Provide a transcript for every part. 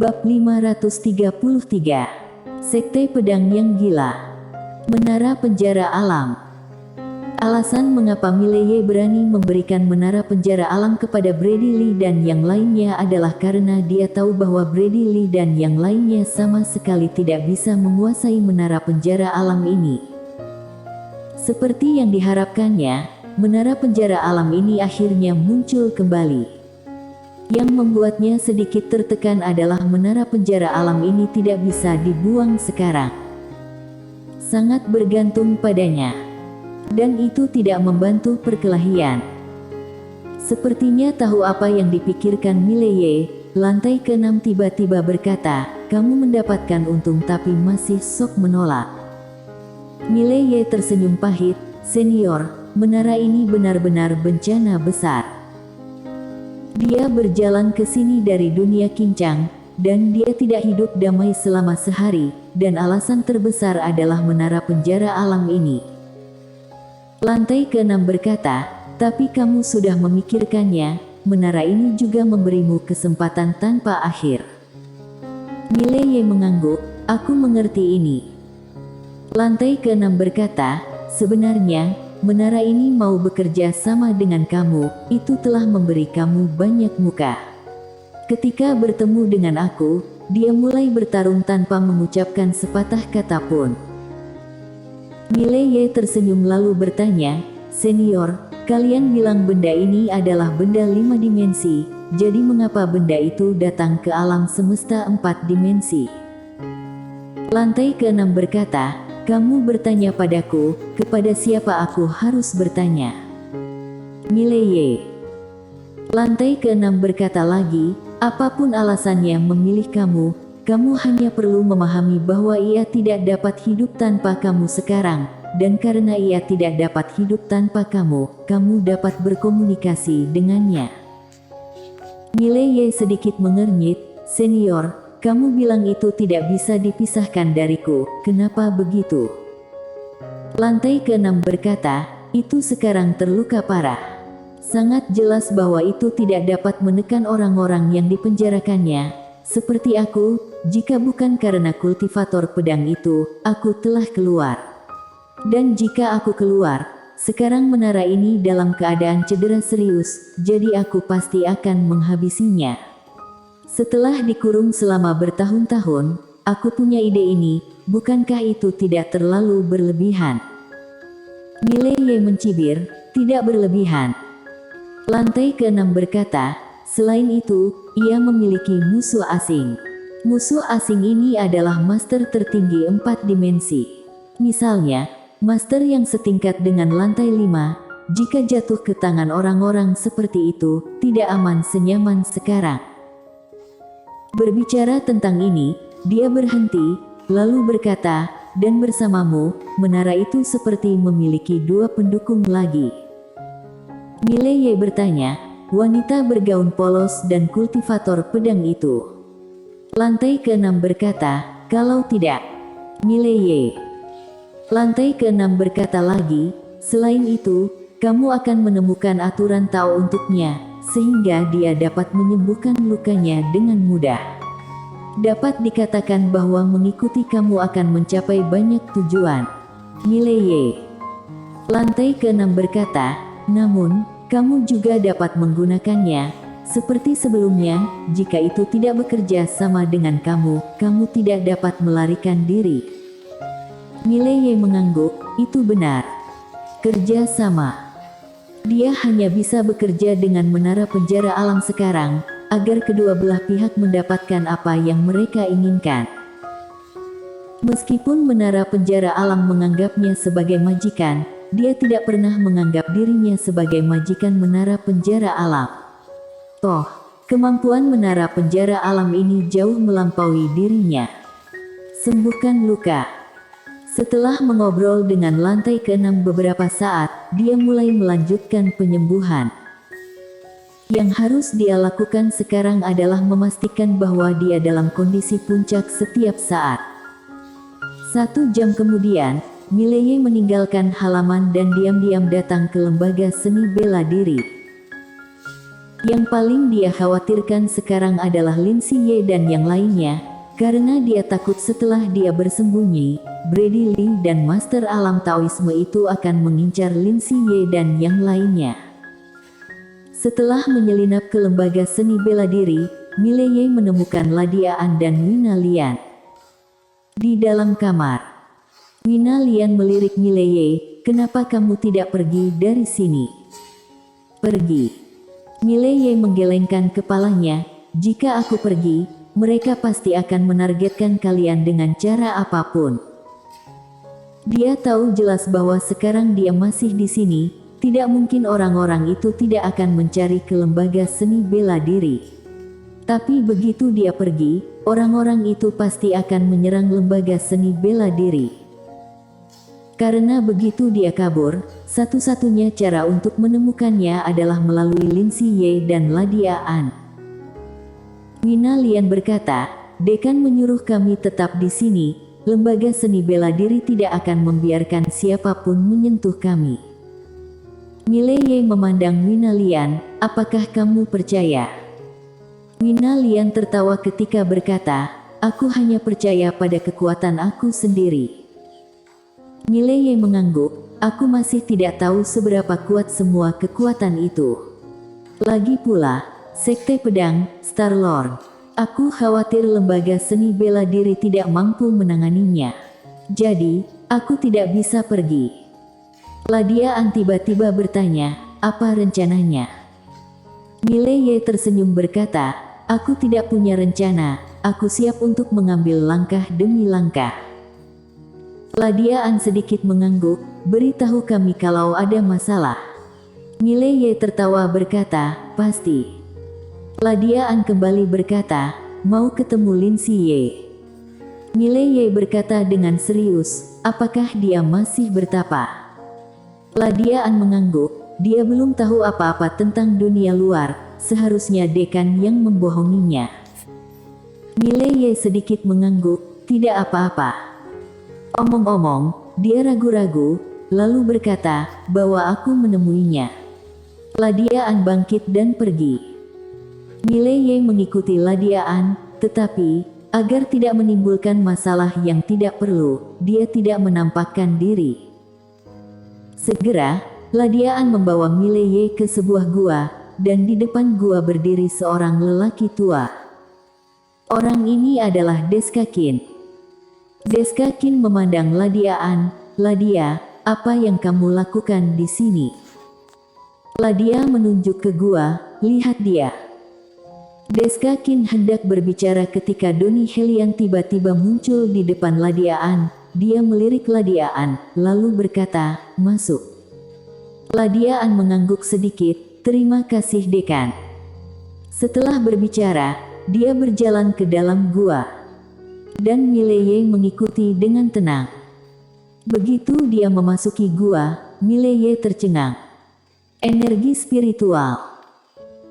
Bab 533. Sekte Pedang yang Gila. Menara Penjara Alam. Alasan mengapa Mileye berani memberikan menara penjara alam kepada Brady Lee dan yang lainnya adalah karena dia tahu bahwa Brady Lee dan yang lainnya sama sekali tidak bisa menguasai menara penjara alam ini. Seperti yang diharapkannya, menara penjara alam ini akhirnya muncul kembali. Yang membuatnya sedikit tertekan adalah menara penjara alam ini tidak bisa dibuang sekarang. Sangat bergantung padanya. Dan itu tidak membantu perkelahian. Sepertinya tahu apa yang dipikirkan Mileye, lantai ke-6 tiba-tiba berkata, "Kamu mendapatkan untung tapi masih sok menolak." Mileye tersenyum pahit, "Senior, menara ini benar-benar bencana besar. Dia berjalan ke sini dari dunia Kincang, dan dia tidak hidup damai selama sehari, dan alasan terbesar adalah menara penjara alam ini." Lantai ke-6 berkata, "Tapi kamu sudah memikirkannya, menara ini juga memberimu kesempatan tanpa akhir." Mileye mengangguk, "Aku mengerti ini." Lantai ke-6 berkata, "Sebenarnya, menara ini mau bekerja sama dengan kamu, itu telah memberi kamu banyak muka. Ketika bertemu dengan aku, dia mulai bertarung tanpa mengucapkan sepatah kata pun." Mileye tersenyum lalu bertanya, "Senior, kalian bilang benda ini adalah benda 5 dimensi, jadi mengapa benda itu datang ke alam semesta 4 dimensi?" Lantai ke-6 berkata, "Kamu bertanya padaku, kepada siapa aku harus bertanya?" Mileye. Lantai ke-6 berkata lagi, "Apapun alasannya memilih kamu, kamu hanya perlu memahami bahwa ia tidak dapat hidup tanpa kamu sekarang, dan karena ia tidak dapat hidup tanpa kamu, kamu dapat berkomunikasi dengannya." Mileye sedikit mengernyit, "Senior, kamu bilang itu tidak bisa dipisahkan dariku, kenapa begitu?" Lantai ke-6 berkata, "Itu sekarang terluka parah. Sangat jelas bahwa itu tidak dapat menekan orang-orang yang dipenjarakannya. Seperti aku, jika bukan karena kultivator pedang itu, aku telah keluar. Dan jika aku keluar, sekarang menara ini dalam keadaan cedera serius, jadi aku pasti akan menghabisinya. Setelah dikurung selama bertahun-tahun, aku punya ide ini, bukankah itu tidak terlalu berlebihan?" Mileye mencibir, "Tidak berlebihan." Lantai ke-6 berkata, "Selain itu, ia memiliki musuh asing. Musuh asing ini adalah master tertinggi 4 dimensi. Misalnya, master yang setingkat dengan lantai 5, jika jatuh ke tangan orang-orang seperti itu, tidak aman senyaman sekarang." Berbicara tentang ini, dia berhenti, lalu berkata, "Dan bersamamu, menara itu seperti memiliki 2 pendukung lagi." Mileye bertanya, "Wanita bergaun polos dan kultivator pedang itu?" Lantai ke-6 berkata, "Kalau tidak." Mileye. Lantai ke-6 berkata lagi, "Selain itu, kamu akan menemukan aturan Tao untuknya, sehingga dia dapat menyembuhkan lukanya dengan mudah. Dapat dikatakan bahwa mengikuti kamu akan mencapai banyak tujuan." Mileye. Lantai ke-6 berkata, "Namun, kamu juga dapat menggunakannya. Seperti sebelumnya, jika itu tidak bekerja sama dengan kamu, kamu tidak dapat melarikan diri." Mileye mengangguk, "Itu benar. Kerja sama." Dia hanya bisa bekerja dengan menara penjara alam sekarang, agar kedua belah pihak mendapatkan apa yang mereka inginkan. Meskipun menara penjara alam menganggapnya sebagai majikan, dia tidak pernah menganggap dirinya sebagai majikan menara penjara alam. Toh, kemampuan menara penjara alam ini jauh melampaui dirinya. Sembuhkan luka. Setelah mengobrol dengan lantai ke-6 beberapa saat, dia mulai melanjutkan penyembuhan. Yang harus dia lakukan sekarang adalah memastikan bahwa dia dalam kondisi puncak setiap saat. 1 jam kemudian, Mileye meninggalkan halaman dan diam-diam datang ke lembaga seni bela diri. Yang paling dia khawatirkan sekarang adalah Lin Siye dan yang lainnya, karena dia takut setelah dia bersembunyi, Brady Lee dan Master Alam Taoisme itu akan mengincar Lin Siye dan yang lainnya. Setelah menyelinap ke lembaga seni bela diri, Mileye menemukan Ladia An dan Wina Lian di dalam kamar. Wina Lian melirik Mileye, "Kenapa kamu tidak pergi dari sini?" "Pergi?" Mileye menggelengkan kepalanya, "Jika aku pergi, mereka pasti akan menargetkan kalian dengan cara apapun." Dia tahu jelas bahwa sekarang dia masih di sini, tidak mungkin orang-orang itu tidak akan mencari ke lembaga seni bela diri. Tapi begitu dia pergi, orang-orang itu pasti akan menyerang lembaga seni bela diri. Karena begitu dia kabur, satu-satunya cara untuk menemukannya adalah melalui Lin Siye dan Ladia An. Wina Lian berkata, "Dekan menyuruh kami tetap di sini, lembaga seni bela diri tidak akan membiarkan siapapun menyentuh kami." Mileye memandang Wina Lian, "Apakah kamu percaya?" Wina Lian tertawa ketika berkata, "Aku hanya percaya pada kekuatan aku sendiri." Mileye mengangguk, "Aku masih tidak tahu seberapa kuat semua kekuatan itu. Lagi pula, Sekte Pedang, Star Lord. Aku khawatir lembaga seni bela diri tidak mampu menanganinya. Jadi, aku tidak bisa pergi." Ladia An tiba-tiba bertanya, "Apa rencananya?" Mileye tersenyum berkata, "Aku tidak punya rencana, aku siap untuk mengambil langkah demi langkah." Ladia An sedikit mengangguk, "Beritahu kami kalau ada masalah." Mileye tertawa berkata, "Pasti." Ladia An kembali berkata, "Mau ketemu Lin Siye." Mileye berkata dengan serius, "Apakah dia masih bertapa?" Ladia An mengangguk, dia belum tahu apa-apa tentang dunia luar, seharusnya dekan yang membohonginya. Mileye sedikit mengangguk, "Tidak apa-apa." Omong-omong, dia ragu-ragu, lalu berkata, "Bahwa aku menemuinya." Ladia An bangkit dan pergi. Mileye mengikuti Ladia An, tetapi, agar tidak menimbulkan masalah yang tidak perlu, dia tidak menampakkan diri. Segera, Ladia An membawa Mileye ke sebuah gua, dan di depan gua berdiri seorang lelaki tua. Orang ini adalah Deskakin. Deskakin memandang Ladia An, "Ladia, apa yang kamu lakukan di sini?" Ladia menunjuk ke gua, "Lihat dia." Deskakin hendak berbicara ketika Doni Helian tiba-tiba muncul di depan Ladia An. Dia melirik Ladia An, lalu berkata, "Masuk." Ladia An mengangguk sedikit, "Terima kasih dekan." Setelah berbicara, dia berjalan ke dalam gua. Dan Mileye mengikuti dengan tenang. Begitu dia memasuki gua, Mileye tercengang. Energi spiritual.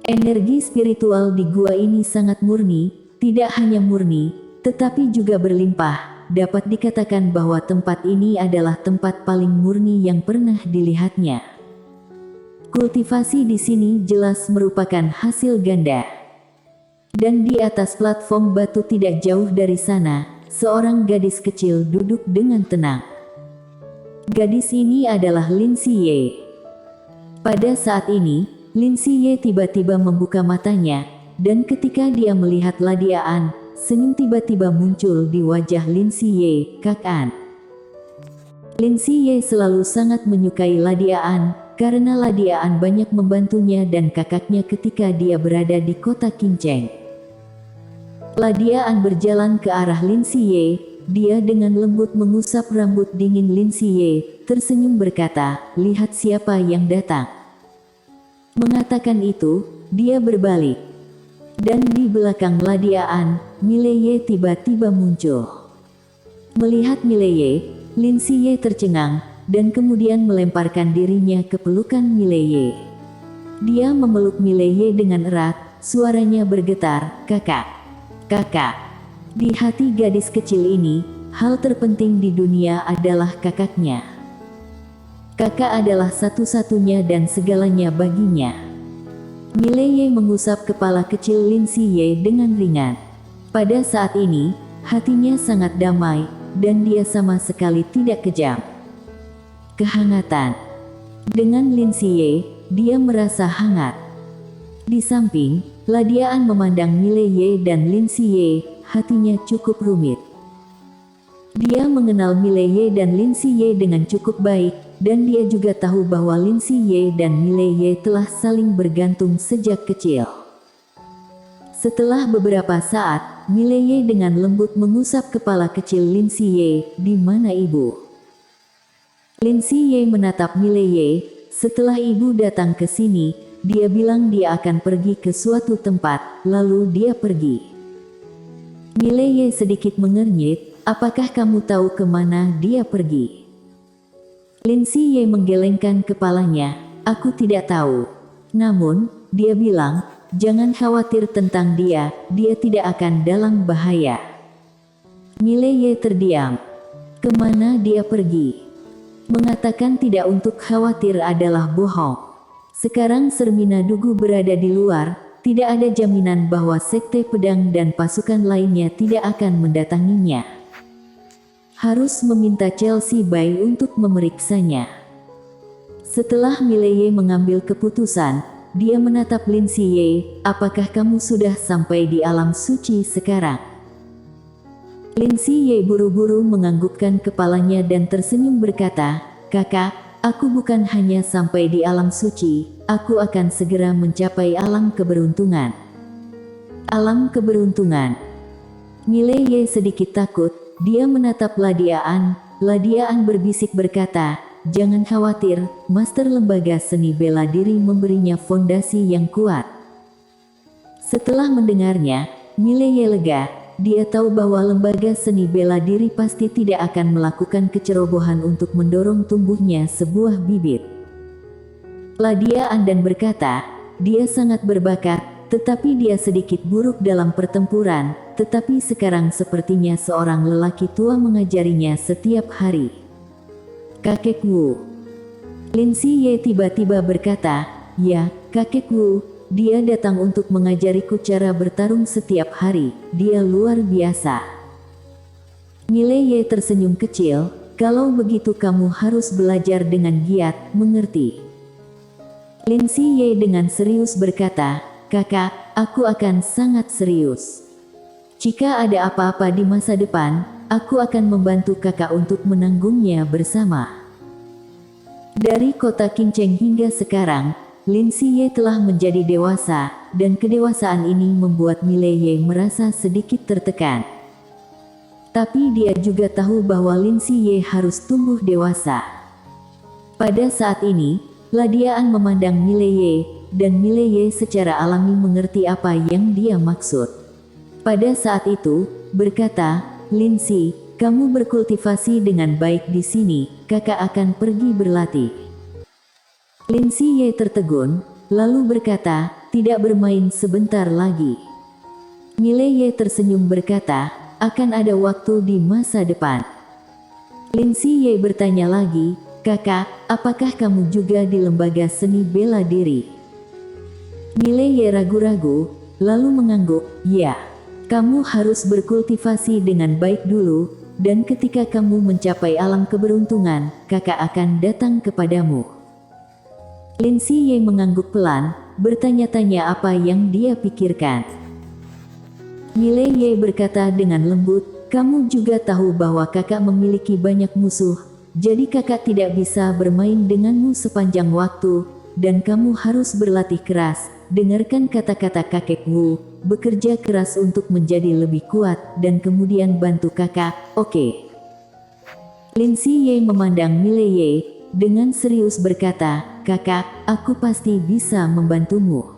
Energi spiritual di gua ini sangat murni, tidak hanya murni, tetapi juga berlimpah. Dapat dikatakan bahwa tempat ini adalah tempat paling murni yang pernah dilihatnya. Kultivasi di sini jelas merupakan hasil ganda. Dan di atas platform batu tidak jauh dari sana, seorang gadis kecil duduk dengan tenang. Gadis ini adalah Lin Siye. Pada saat ini, Lin Siye tiba-tiba membuka matanya, dan ketika dia melihat Ladia An, senyum tiba-tiba muncul di wajah Lin Siye, "Kak An." Lin Siye selalu sangat menyukai Ladia An, karena Ladia An banyak membantunya dan kakaknya ketika dia berada di kota Kinceng. Ladia An berjalan ke arah Lin Siye, dia dengan lembut mengusap rambut dingin Lin Siye, tersenyum berkata, "Lihat siapa yang datang." Mengatakan itu, dia berbalik. Dan di belakang Ladia An, Mileye tiba-tiba muncul. Melihat Mileye, Lin Siye tercengang, dan kemudian melemparkan dirinya ke pelukan Mileye. Dia memeluk Mileye dengan erat, suaranya bergetar, "Kakak. Kakak." Di hati gadis kecil ini, hal terpenting di dunia adalah kakaknya. Kakak adalah satu-satunya dan segalanya baginya. Mileye mengusap kepala kecil Lin Siye dengan ringan. Pada saat ini, hatinya sangat damai, dan dia sama sekali tidak kejam. Kehangatan. Dengan Lin Siye, dia merasa hangat. Di samping, Ladian memandang Mileye dan Lin Siye, hatinya cukup rumit. Dia mengenal Mileye dan Lin Siye dengan cukup baik, dan dia juga tahu bahwa Lin Siye dan Mileye telah saling bergantung sejak kecil. Setelah beberapa saat, Mileye dengan lembut mengusap kepala kecil Lin Siye, "Di mana ibu?" Lin Siye menatap Mileye. Setelah ibu datang ke sini, dia bilang dia akan pergi ke suatu tempat, lalu dia pergi. Mileye sedikit mengernyit. "Apakah kamu tahu kemana dia pergi?" Lin Siye menggelengkan kepalanya. "Aku tidak tahu. Namun, dia bilang, jangan khawatir tentang dia tidak akan dalam bahaya." Mileye terdiam. Kemana dia pergi? Mengatakan tidak untuk khawatir adalah bohong. Sekarang Sermina Dugu berada di luar, tidak ada jaminan bahwa Sekte Pedang dan pasukan lainnya tidak akan mendatanginya. Harus meminta Chelsea Bai untuk memeriksanya. Setelah Mileye mengambil keputusan, dia menatap Lin Siye. "Apakah kamu sudah sampai di alam suci sekarang?" Lin Siye buru-buru menganggukkan kepalanya dan tersenyum berkata, "Kakak, aku bukan hanya sampai di alam suci, aku akan segera mencapai alam keberuntungan." Alam keberuntungan. Mileye sedikit takut. Dia menatap Ladian. Ladian berbisik berkata, "Jangan khawatir, Master Lembaga Seni Bela Diri memberinya fondasi yang kuat." Setelah mendengarnya, Mileye lega. Dia tahu bahwa Lembaga Seni Bela Diri pasti tidak akan melakukan kecerobohan untuk mendorong tumbuhnya sebuah bibit. Ladian dan berkata, "Dia sangat berbakat, tetapi dia sedikit buruk dalam pertempuran. Tetapi sekarang sepertinya seorang lelaki tua mengajarinya setiap hari." "Kakek Wu." Lin Siye tiba-tiba berkata, "Ya, kakek Wu, dia datang untuk mengajariku cara bertarung setiap hari, dia luar biasa." Mileye tersenyum kecil. "Kalau begitu kamu harus belajar dengan giat, mengerti?" Lin Siye dengan serius berkata, "Kakak, aku akan sangat serius. Jika ada apa-apa di masa depan, aku akan membantu kakak untuk menanggungnya bersama." Dari kota Qingcheng hingga sekarang, Lin Siye telah menjadi dewasa, dan kedewasaan ini membuat Mileye merasa sedikit tertekan. Tapi dia juga tahu bahwa Lin Siye harus tumbuh dewasa. Pada saat ini, Ladian memandang Mileye, dan Mileye secara alami mengerti apa yang dia maksud. Pada saat itu, berkata, "Lin Si, kamu berkultivasi dengan baik di sini, kakak akan pergi berlatih." Lin Siye tertegun, lalu berkata, "Tidak bermain sebentar lagi." Mileye tersenyum berkata, "Akan ada waktu di masa depan." Lin Siye bertanya lagi, "Kakak, apakah kamu juga di Lembaga Seni Bela Diri?" Mileye ragu-ragu, lalu mengangguk, "Ya. Kamu harus berkultivasi dengan baik dulu, dan ketika kamu mencapai alam keberuntungan, kakak akan datang kepadamu." Lin Siye mengangguk pelan, bertanya-tanya apa yang dia pikirkan. Mileye berkata dengan lembut, "Kamu juga tahu bahwa kakak memiliki banyak musuh, jadi kakak tidak bisa bermain denganmu sepanjang waktu, dan kamu harus berlatih keras. Dengarkan kata-kata kakek Wu, bekerja keras untuk menjadi lebih kuat, dan kemudian bantu kakak, oke?" Lin Siye memandang Mileye, dengan serius berkata, "Kakak, aku pasti bisa membantumu."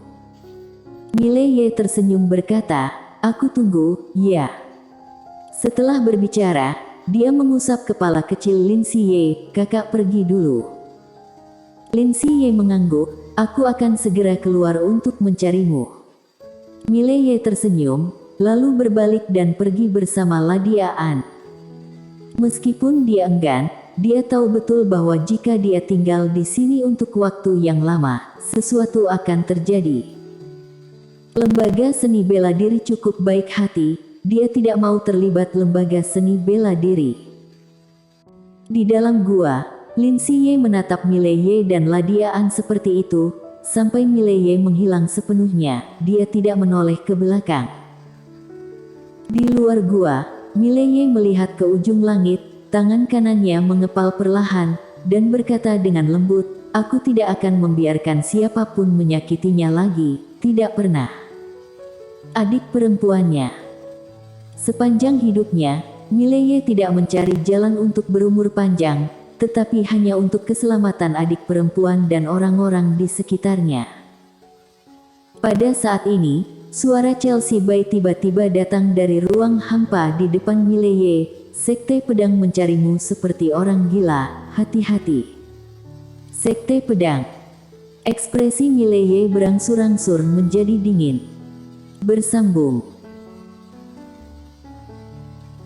Mileye tersenyum berkata, "Aku tunggu, ya." Setelah berbicara, dia mengusap kepala kecil Lin Siye, "Kakak pergi dulu." Lin Siye mengangguk, "Aku akan segera keluar untuk mencarimu." Mileye tersenyum, lalu berbalik dan pergi bersama Ladian. Meskipun dia enggan, dia tahu betul bahwa jika dia tinggal di sini untuk waktu yang lama, sesuatu akan terjadi. Lembaga seni bela diri cukup baik hati, dia tidak mau terlibat lembaga seni bela diri. Di dalam gua, Lin Siye menatap Mileye dan Ladia An seperti itu, sampai Mileye menghilang sepenuhnya, dia tidak menoleh ke belakang. Di luar gua, Mileye melihat ke ujung langit, tangan kanannya mengepal perlahan, dan berkata dengan lembut, "Aku tidak akan membiarkan siapapun menyakitinya lagi, tidak pernah." Adik perempuannya. Sepanjang hidupnya, Mileye tidak mencari jalan untuk berumur panjang, tetapi hanya untuk keselamatan adik perempuan dan orang-orang di sekitarnya. Pada saat ini, suara Chelsea Bay tiba-tiba datang dari ruang hampa di depan Mileye. "Sekte pedang mencarimu seperti orang gila, hati-hati." Sekte pedang. Ekspresi Mileye berangsur-angsur menjadi dingin. Bersambung.